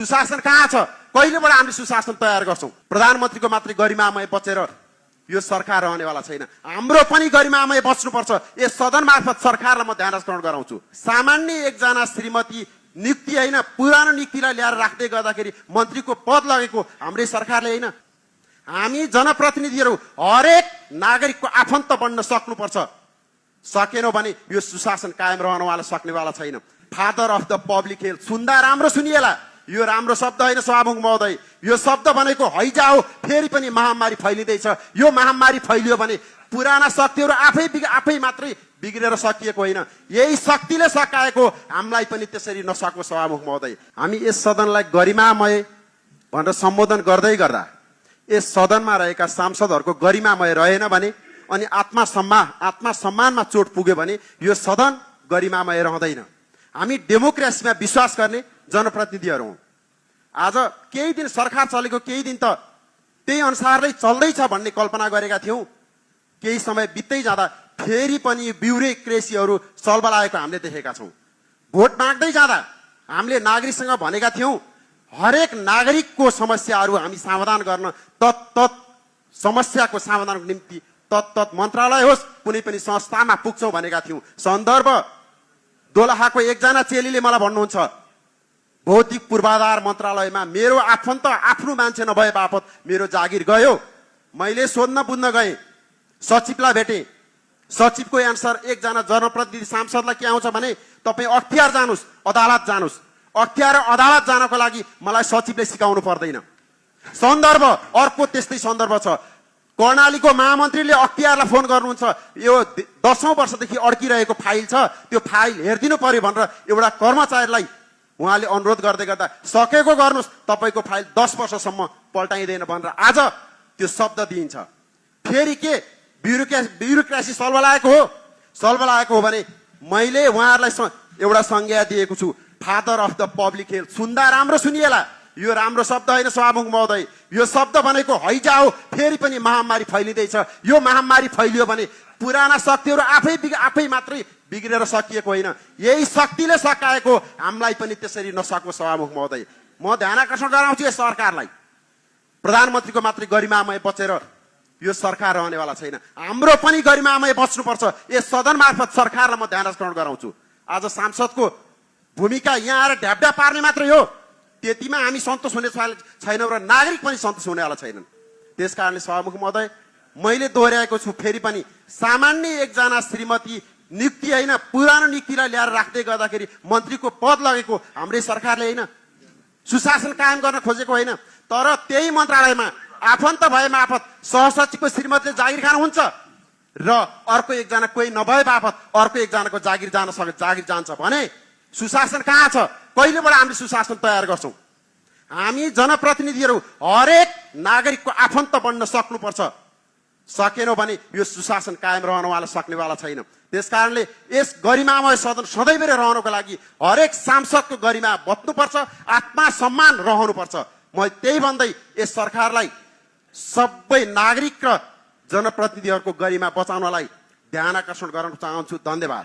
सुशासन कहाँ छ? कहिलेबाट हामीले सुशासन तयार गर्छौं? प्रधानमन्त्रीको मात्रै गरिमामय बचेर यो सरकार रहनेवाला छैन। हाम्रो पनि गरिमामय बच्नुपर्छ। यस सदन मार्फत सरकारलाई म ध्यान आकर्षण गराउँछु। सामान्य एकजना श्रीमती नियुक्ति होइन, पुरानो नियुक्तिलाई ल्याएर राख्दै गर्दाखेरि मन्त्रीको पद लगेको हाम्रै सरकारले होइन। हामी जनप्रतिनिधिहरू हरेक नागरिकको आफन्त बन्न सक्नुपर्छ। सकेनौ भने यो सुशासन कायम रहनवाला सक्नेवाला छैन। Father of the public health सुन्दा राम्रो सुनिएला, यो राम्रो शब्द होइन सभामुख महोदय। यो शब्द भनेको हैजा हो, फेरि पनि महामारी फैलिँदैछ। यो महामारी फैलियो भने पुराना शक्तिहरू आफै मात्रै बिग्रेर सकिएको होइन, यही शक्तिले सकाएको। हामीलाई पनि त्यसरी नसक्यो सभामुख महोदय। हामी यस सदनलाई गरिमामय भनेर सम्बोधन गर्दै गर्दा यस सदनमा रहेका सांसदहरूको गरिमामय रहेन भने अनि आत्मसम्मानमा चोट पुग्यो भने यो सदन गरिमामय रहँदैन। हामी डेमोक्रेसीमा विश्वास गर्ने जनप्रतिनिधिहरू हौं। आज केही दिन सरकार चलेको, केही दिन त त्यही अनुसारले चल्दैछ भन्ने कल्पना गरेका थियौं। केही समय बित्दै जाँदा फेरि पनि ब्युरोक्रेसीहरू चलबलाएको हामीले देखेका छौं। भोट माग्दै जाँदा हामीले नागरिकसँग भनेका थियौं हरेक नागरिकको समस्याहरू हामी समाधान गर्न तत्तत समस्याको समाधानको निम्ति तत्तत मन्त्रालय होस् कुनै पनि संस्थामा पुग्छौं भनेका थियौं। सन्दर्भ दोलखाको एकजना चेलीले मलाई भन्नुहुन्छ भौतिक पूर्वाधार मन्त्रालयमा मेरो आफन्त आफ्नो मान्छे नभए बापत मेरो जागिर गयो। मैले सोध्न बुझ्न गएँ, सचिवलाई भेटेँ। सचिवको एन्सर एकजना जनप्रतिनिधि सांसदलाई के आउँछ भने तपाईँ अख्तियार जानुस्, अदालत जानुस्। अख्तियार र अदालत जानको लागि मलाई सचिवले सिकाउनु पर्दैन। सन्दर्भ अर्को त्यस्तै सन्दर्भ छ। कर्णालीको महामन्त्रीले अख्तियारलाई फोन गर्नुहुन्छ, यो 10औं वर्षदेखि अड्किरहेको फाइल छ, त्यो फाइल हेरिदिनु पर्यो भनेर एउटा कर्मचारीलाई उहाँले अनुरोध गर्दै गर्दा सकेको गर्नुस्, तपाईको फाइल 10 वर्षसम्म पल्टाइँदैन भनेर आज त्यो शब्द दिइन्छ। फेरि के ब्युरोक्रेसी सल्बलाएको हो? सल्बलाएको हो भने मैले उहाँहरूलाई एउटा संज्ञा दिएको छु, father of the public health. सुन्दा राम्रो सुनिएला, यो राम्रो शब्द होइन सभामुख महोदय। यो शब्द भनेको हैजा हो, फेरि पनि महामारी फैलिँदैछ। यो महामारी फैलियो भने पुराना शक्तिहरू आफै मात्रै बिग्रेर सकिएको होइन, यही शक्तिले सकाएको। हामीलाई पनि त्यसरी नसक्यो सभामुख महोदय। म ध्यान आकर्षण गराउँछु यस सरकारलाई, प्रधानमन्त्रीको मात्रै गरिमामय बचेर यो सरकार रहनेवाला छैन। हाम्रो पनि गरिमामय बच्नुपर्छ। यस सदन मार्फत सरकारलाई म ध्यान आकर्षण गराउँछु। आज सांसदको भूमिका यहाँ आएर ढ्याप्ढ्याप पार्ने मात्रै हो, त्यतिमा हामी सन्तोष हुने छैनौँ र नागरिक पनि सन्तोष हुनेवाला छैनन्। त्यसकारणले सभामुख महोदय मैले दोहोऱ्याएको छु फेरि पनि, सामान्य एकजना श्रीमती नियुक्ति होइन, पुरानो नियुक्तिलाई ल्याएर राख्दै गर्दाखेरि मन्त्रीको पद लगेको हाम्रै सरकारले होइन, सुशासन कायम गर्न खोजेको होइन। तर त्यही मन्त्रालयमा आफन्त भए मार्फत सहसचिवको श्रीमतीले जागिर खानुहुन्छ र अर्को एकजना कोही नभए बापत अर्को एकजनाको जागिर जान्छ भने सुशासन कहाँ छ? कहिलेबाट हामीले सुशासन तयार गर्छौं? हामी जनप्रतिनिधिहरू हरेक नागरिकको आफन्त बन्न सक्नुपर्छ। सकेनौ भने यो सुशासन कायम रहनवाला सक्नेवाला छैन। त्यसकारणले यस गरिमामय सदन सधैँभरि रहनको लागि हरेक सांसदको गरिमा बच्नुपर्छ, आत्मसम्मान रहनुपर्छ। म त्यही भन्दै यस सरकारलाई सबै नागरिक र जनप्रतिनिधिहरूको गरिमा बचाउनलाई ध्यान आकर्षण गर्न चाहन्छु। धन्यवाद।